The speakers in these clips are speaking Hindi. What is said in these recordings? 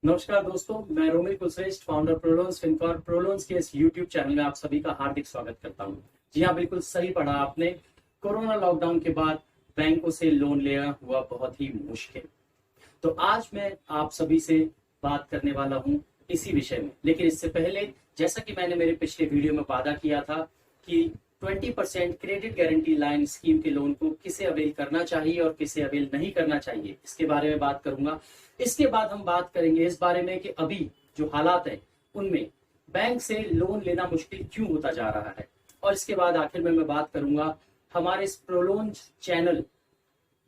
नमस्कार दोस्तों, मैं रोमिल कुलश्रेष्ठ, फाउंडर प्रोलोन्स फिनकॉर्प प्रोलोन्स के इस यूट्यूब चैनल में आप सभी का हार्दिक स्वागत करता हूं। जी हाँ, बिल्कुल सही पढ़ा आपने। कोरोना लॉकडाउन के बाद बैंकों से लोन लेना हुआ बहुत ही मुश्किल। तो आज मैं आप सभी से बात करने वाला हूं इसी विषय में। लेकिन इससे पहले, जैसा कि मैंने मेरे पिछले वीडियो में वादा किया था कि 20% क्रेडिट गारंटी लाइन स्कीम के लोन को किसे अवेल करना चाहिए और किसे अवेल नहीं करना चाहिए, इसके बारे में बात करूंगा। इसके बाद हम बात करेंगे इस बारे में कि अभी जो हालात है उनमें बैंक से लोन लेना मुश्किल क्यों होता जा रहा है। और इसके बाद आखिर में मैं बात करूंगा हमारे इस प्रोलोन्स चैनल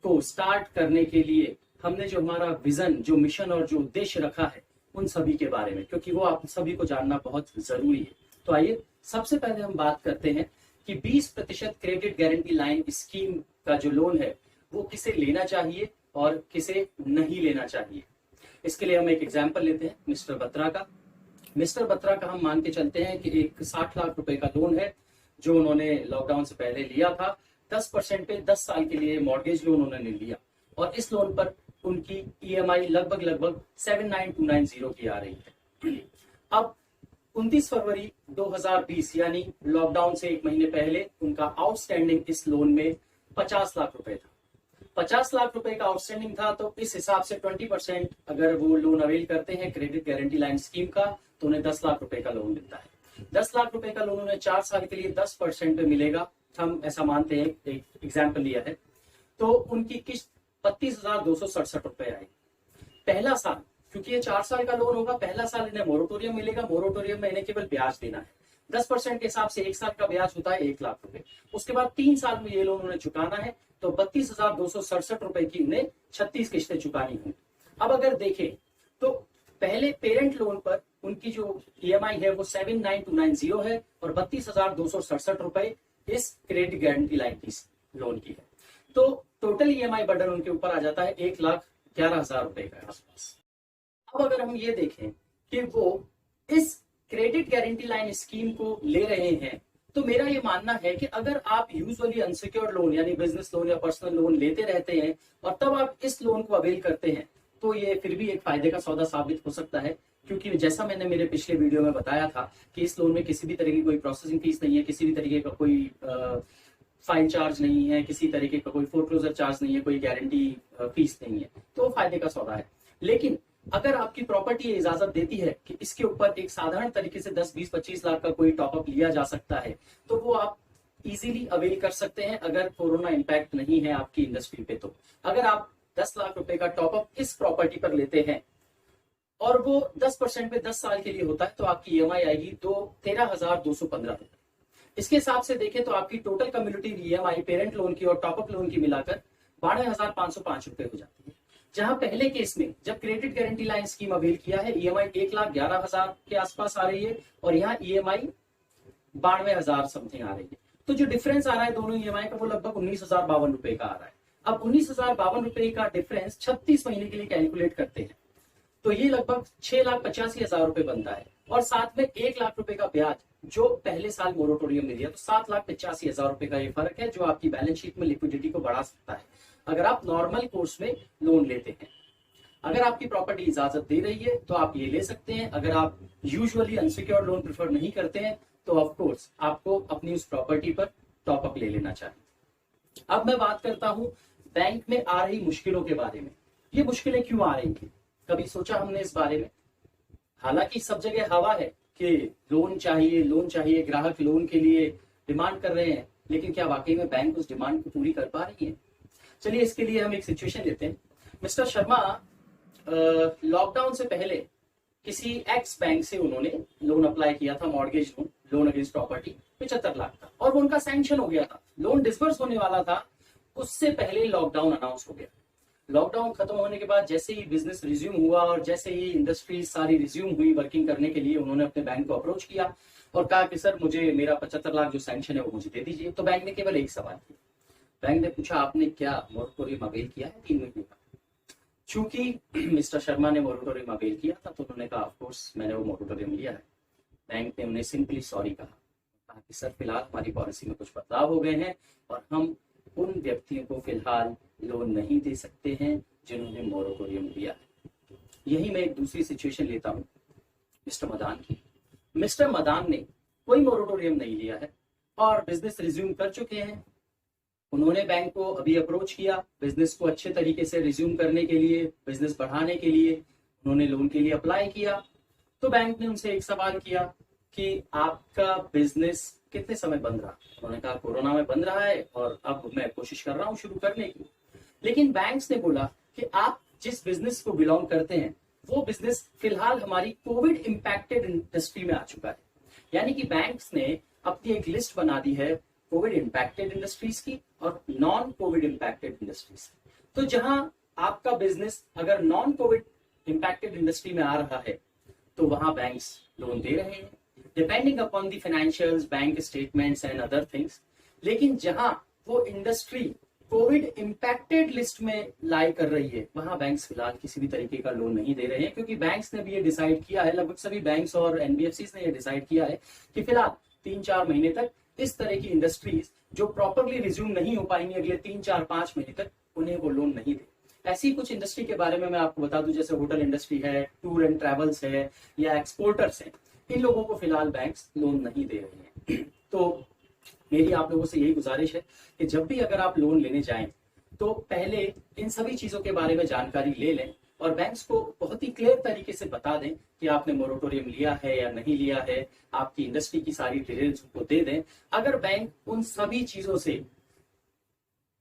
को स्टार्ट करने के लिए हमने जो हमारा विजन, जो मिशन और जो उद्देश्य रखा है उन सभी के बारे में, क्योंकि वो आप सभी को जानना बहुत जरूरी है। तो आइए सबसे पहले हम बात करते हैं कि 20% क्रेडिट गारंटी लाइन स्कीम का जो लोन है वो किसे लेना चाहिए और किसे नहीं लेना चाहिए। इसके लिए हम एक एग्जांपल लेते हैं मिस्टर बत्रा का। मिस्टर बत्रा का हम मान के चलते हैं कि एक 60 लाख रुपए का लोन है जो उन्होंने लॉकडाउन से पहले लिया था। 10% पे 10 साल के लिए मॉर्गेज लोन उन्होंने लिया और इस लोन पर उनकी ईएमआई लगभग 79290 की आ रही है। अब 29 फरवरी 2020 यानी लॉकडाउन से एक महीने पहले उनका आउटस्टैंडिंग इस लोन में 50 लाख रुपए था। 50 लाख रुपए का आउटस्टैंडिंग था, तो इस हिसाब से 20% अगर वो लोन अवेल करते हैं क्रेडिट गारंटी लाइन स्कीम का तो उन्हें 10 लाख रुपए का लोन मिलता है। 10 लाख रुपए का लोन उन्हें 4 साल के लिए 10% पे मिलेगा। हम ऐसा मानते हैं, एक एग्जाम्पल लिया है, तो उनकी किस्त 32,267 रुपए आएगी पहला साल। क्योंकि ये 4 साल का लोन होगा, पहला साल इन्हें मोरेटोरियम मिलेगा। मोरेटोरियम में इन्हें केवल ब्याज देना है। 10% के हिसाब से एक साल का ब्याज होता है 1 लाख रुपए। उसके बाद 3 साल में ये लोन उन्हें चुकाना है, तो 32,267 रुपए की उन्हें 36 किस्तें चुकानी होंगी। अब अगर देखें तो पहले पेरेंट लोन पर उनकी जो ईएमआई है वो 79290 है और 32,267 रुपए इस क्रेडिट गारंटी लाइन की लोन की है। तो टोटल ईएमआई बर्डन उनके ऊपर आ जाता है 1,11,000 रुपए के आसपास। अब अगर हम ये देखें कि वो इस क्रेडिट गारंटी लाइन स्कीम को ले रहे हैं, तो मेरा ये मानना है कि अगर आप यूजुअली अनसिक्योर्ड लोन यानी बिजनेस लोन या पर्सनल लोन लेते रहते हैं और तब आप इस लोन को अवेल करते हैं, तो ये फिर भी एक फायदे का सौदा साबित हो सकता है। क्योंकि जैसा मैंने मेरे पिछले वीडियो में बताया था कि इस लोन में किसी भी तरह की कोई प्रोसेसिंग फीस नहीं है, किसी भी तरीके का कोई फाइन चार्ज नहीं है, किसी तरीके का कोई फोरक्लोजर चार्ज नहीं है, कोई गारंटी फीस नहीं है, तो फायदे का सौदा है। लेकिन अगर आपकी प्रॉपर्टी इजाजत देती है कि इसके ऊपर एक साधारण तरीके से 10, 20, 25 लाख का कोई टॉपअप लिया जा सकता है, तो वो आप इजीली अवेल कर सकते हैं अगर कोरोना इंपैक्ट नहीं है आपकी इंडस्ट्री पे। तो अगर आप 10 लाख रुपए का टॉपअप इस प्रॉपर्टी पर लेते हैं और वो 10% पे 10 साल के लिए होता है, तो आपकी ईएमआई आएगी तो 13,215 रुपए। इसके हिसाब से देखें तो आपकी total community EMI parent loan की और टॉपअप लोन की मिलाकर 12,505 रुपए हो जाती है। जहां पहले केस में जब credit guarantee line scheme avail किया है ईएमआई 1,11,000 के आसपास आ रही है और यहाँ ईएमआई 92,000 समथिंग आ रही है। तो जो डिफरेंस आ रहा है दोनों ईएमआई का वो लगभग 19,052 रुपए का आ रहा है। अब 19,052 रुपए का डिफरेंस 36 महीने के लिए कैलकुलेट करते हैं तो ये लगभग 6,85,000 रुपए बनता है और साथ में 1 लाख रुपए का ब्याज जो पहले साल मोरेटोरियम में दिया, तो 7,85,000 रुपए का ये फर्क है जो आपकी बैलेंस शीट में लिक्विडिटी को बढ़ा सकता है अगर आप नॉर्मल कोर्स में लोन लेते हैं। अगर आपकी प्रॉपर्टी इजाजत दे रही है तो आप ये ले सकते हैं। अगर आप यूजुअली अनसिक्योर्ड लोन प्रेफर नहीं करते हैं तो ऑफ कोर्स आपको अपनी उस प्रॉपर्टी पर टॉपअप ले लेना चाहिए। अब मैं बात करता हूं बैंक में आ रही मुश्किलों के बारे में। ये मुश्किलें क्यों आ रही थी, कभी सोचा हमने इस बारे में? हालांकि सब जगह हवा है कि लोन चाहिए, ग्राहक लोन के लिए डिमांड कर रहे हैं, लेकिन क्या वाकई में बैंक उस डिमांड को पूरी कर पा रही है? चलिए इसके लिए हम एक सिचुएशन लेते हैं। मिस्टर शर्मा लॉकडाउन से पहले किसी एक्स बैंक से उन्होंने लोन अप्लाई किया था, mortgage loan against property 75 lakh का, और वो उनका सैंक्शन हो गया था, लोन डिसबर्स होने वाला था। उससे पहले लॉकडाउन अनाउंस हो गया। लॉकडाउन खत्म होने के बाद जैसे ही बिजनेस रिज्यूम हुआ और जैसे ही इंडस्ट्री सारी रिज्यूम हुई वर्किंग करने के लिए, उन्होंने अपने बैंक को अप्रोच किया और कहा कि सर मुझे मेरा 75 लाख जो सैंक्शन है वो मुझे दे दीजिए। तो बैंक ने केवल एक सवाल किया। बैंक ने पूछा आपने क्या मोरेटोरियम अवेल किया है 3 महीने का? चूंकि मिस्टर शर्मा ने मोरेटोरियम अवेल किया था तो उन्होंने कहा ऑफ कोर्स मैंने वो मोरेटोरियम लिया है। बैंक ने उन्हें सिंपली सॉरी कहा कि सर फिलहाल हमारी पॉलिसी में कुछ बदलाव हो गए हैं और हम उन व्यक्तियों को फिलहाल लोन नहीं दे सकते हैं जिन्होंने मोरेटोरियम लिया है। यही मैं एक दूसरी सिचुएशन लेता हूँ मिस्टर मदान की। मिस्टर मदान ने कोई मोरेटोरियम नहीं लिया है और बिजनेस रिज्यूम कर चुके हैं। उन्होंने बैंक को अभी अप्रोच किया बिजनेस को अच्छे तरीके से रिज्यूम करने के लिए, बिजनेस बढ़ाने के लिए उन्होंने लोन के लिए अप्लाई किया। तो बैंक ने उनसे एक सवाल किया कि आपका बिजनेस कितने समय बंद रहा। उन्होंने कहा कोरोना में बंद रहा है और अब मैं कोशिश कर रहा हूँ शुरू करने की। लेकिन बैंक्स ने बोला कि आप जिस बिजनेस को बिलोंग करते हैं वो बिजनेस फिलहाल हमारी कोविड इंपैक्टेड इंडस्ट्री में आ चुका है। यानी कि बैंक्स ने अपनी एक लिस्ट बना दी है कोविड इंपैक्टेड इंडस्ट्रीज की और नॉन कोविड इंपैक्टेड इंडस्ट्रीज की। तो जहां आपका बिजनेस अगर नॉन कोविड इंपैक्टेड इंडस्ट्री में आ रहा है तो वहां बैंक्स लोन दे रहे हैं depending upon the financials, bank statements and other things. लेकिन जहां वो इंडस्ट्री कोविड इंपैक्टेड लिस्ट में लाई कर रही है वहां बैंक्स फिलहाल किसी भी तरीके का लोन नहीं दे रहे हैं, क्योंकि बैंक्स ने भी ये डिसाइड किया है, लगभग सभी बैंक्स और एनबीएफसीज ने ये डिसाइड किया है कि फिलहाल 3-4 महीने तक इस तरह की इंडस्ट्रीज जो प्रॉपरली रिज्यूम नहीं हो पाएंगी अगले 3-4-5 महीने तक, उन्हें वो लोन नहीं दे। ऐसी कुछ इंडस्ट्री के बारे में मैं आपको बता दूं, जैसे होटल इंडस्ट्री है, टूर एंड ट्रेवल्स है या एक्सपोर्टर्स है, इन लोगों को फिलहाल बैंक्स लोन नहीं दे रहे हैं। तो मेरी आप लोगों से यही गुजारिश है कि जब भी अगर आप लोन लेने जाएं तो पहले इन सभी चीजों के बारे में जानकारी ले लें और बैंक्स को बहुत ही क्लियर तरीके से बता दें कि आपने मोरेटोरियम लिया है या नहीं लिया है, आपकी इंडस्ट्री की सारी डिटेल्स को दे दें। अगर बैंक उन सभी चीजों से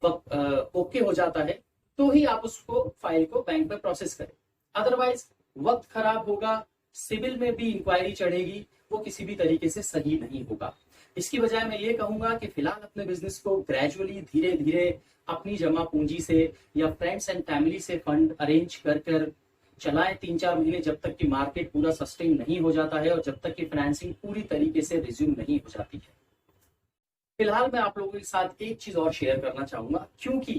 ओके हो जाता है तो ही आप उसको फाइल को बैंक में प्रोसेस करें, अदरवाइज वक्त खराब होगा, सिविल में भी इंक्वायरी चढ़ेगी, वो किसी भी तरीके से सही नहीं होगा। इसकी बजाय मैं ये कहूंगा कि फिलहाल अपने बिजनेस को ग्रेजुअली धीरे धीरे अपनी जमा पूंजी से या फ्रेंड्स एंड फैमिली से फंड अरेंज कर कर चलाएं 3-4 महीने, जब तक कि मार्केट पूरा सस्टेन नहीं हो जाता है और जब तक कि फाइनेंसिंग पूरी तरीके से रिज्यूम नहीं हो जाती है। फिलहाल मैं आप लोगों के साथ एक चीज और शेयर करना चाहूंगा, क्योंकि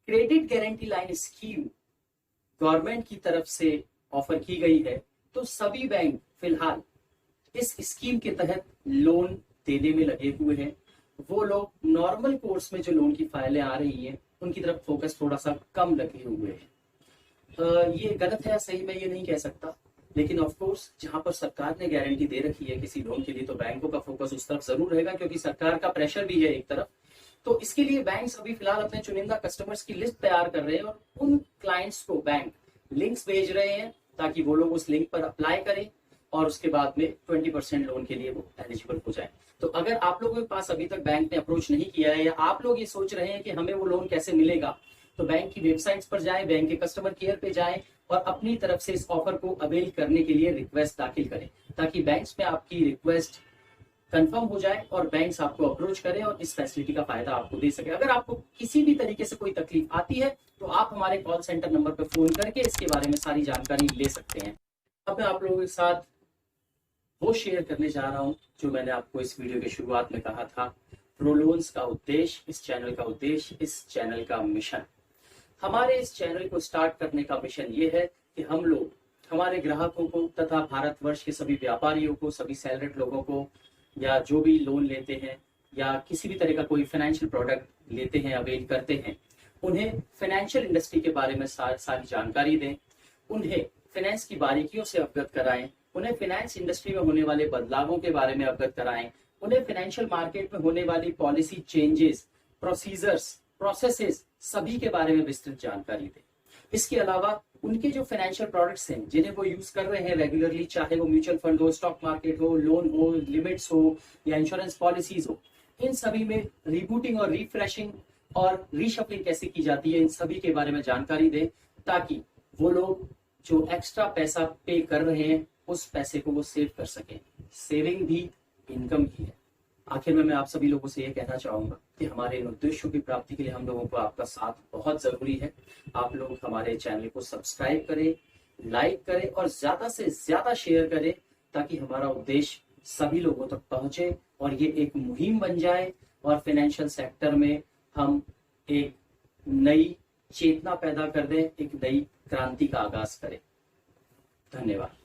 credit guarantee line scheme government की तरफ से ऑफर की गई है, तो सभी बैंक फिलहाल इस स्कीम के तहत लोन देने में लगे हुए हैं। वो लोग नॉर्मल कोर्स में जो लोन की फाइलें आ रही हैं उनकी तरफ फोकस थोड़ा सा कम लगे हुए हैं। ये गलत है या सही मैं ये नहीं कह सकता, लेकिन ऑफ कोर्स जहां पर सरकार ने गारंटी दे रखी है किसी लोन के लिए तो बैंकों का फोकस उस तरफ जरूर रहेगा, क्योंकि सरकार का प्रेशर भी है एक तरफ। तो इसके लिए बैंक्स अभी फिलहाल अपने चुनिंदा कस्टमर्स की लिस्ट तैयार कर रहे हैं और उन क्लाइंट्स को बैंक लिंक्स भेज रहे हैं ताकि वो लोग उस लिंक पर अप्लाई करें और उसके बाद में 20% लोन के लिए वो एलिजिबल हो जाए। तो अगर आप लोगों के पास अभी तक बैंक ने अप्रोच नहीं किया है या आप लोग ये सोच रहे हैं कि हमें वो लोन कैसे मिलेगा, तो बैंक की वेबसाइट्स पर जाएं, बैंक के कस्टमर केयर पे जाएं और अपनी तरफ से इस ऑफर को अवेल करने के लिए रिक्वेस्ट दाखिल करें, ताकि बैंक्स में आपकी रिक्वेस्ट कंफर्म हो जाए और बैंक्स आपको अप्रोच करें और इस फैसिलिटी का फायदा आपको दे सके। अगर आपको किसी भी तरीके से कोई तकलीफ आती है तो आप हमारे कॉल सेंटर नंबर पर फोन करके इसके बारे में सारी जानकारी ले सकते हैं। अब मैं आप लोगों के साथ वो शेयर करने जा रहा हूं जो मैंने आपको इस वीडियो की शुरुआत में कहा था। प्रोलोन्स का उद्देश्य, इस चैनल का उद्देश्य, इस चैनल का मिशन, हमारे इस चैनल को स्टार्ट करने का मिशन ये है कि हम लोग हमारे ग्राहकों को तथा भारतवर्ष के सभी व्यापारियों को, सभी सैलरीड लोगों को या जो भी लोन लेते हैं या किसी भी तरह का कोई फाइनेंशियल प्रोडक्ट लेते हैं, अवेल करते हैं, उन्हें फाइनेंशियल इंडस्ट्री के बारे में सारी जानकारी दें, उन्हें फाइनेंस की बारीकियों से अवगत कराएं, उन्हें फाइनेंस इंडस्ट्री में होने वाले बदलावों के बारे में अवगत कराएं, उन्हें फाइनेंशियल मार्केट में होने वाली पॉलिसी चेंजेस, प्रोसीजर्स, प्रोसेसेस सभी के बारे में विस्तृत जानकारी दें। इसके अलावा उनके जो फाइनेंशियल प्रोडक्ट्स हैं जिन्हें वो यूज कर रहे हैं रेगुलरली, चाहे वो म्यूचुअल फंड हो, स्टॉक मार्केट हो, लोन हो, लिमिट्स हो या इंश्योरेंस पॉलिसीज हो, इन सभी में रीबूटिंग और रिफ्रेशिंग और रीशफलिंग कैसे की जाती है, इन सभी के बारे में जानकारी दें, ताकि वो लोग जो एक्स्ट्रा पैसा पे कर रहे हैं उस पैसे को वो सेव कर सकें। सेविंग भी इनकम ही है। आखिर में मैं आप सभी लोगों से ये कहना चाहूंगा कि हमारे इन उद्देश्यों की प्राप्ति के लिए हम लोगों को आपका साथ बहुत जरूरी है। आप लोग हमारे चैनल को सब्सक्राइब करें, लाइक करें और ज्यादा से ज्यादा शेयर करें, ताकि हमारा उद्देश्य सभी लोगों तक पहुंचे और ये एक मुहिम बन जाए और फाइनेंशियल सेक्टर में हम एक नई चेतना पैदा कर दें, एक नई क्रांति का आगाज करें। धन्यवाद।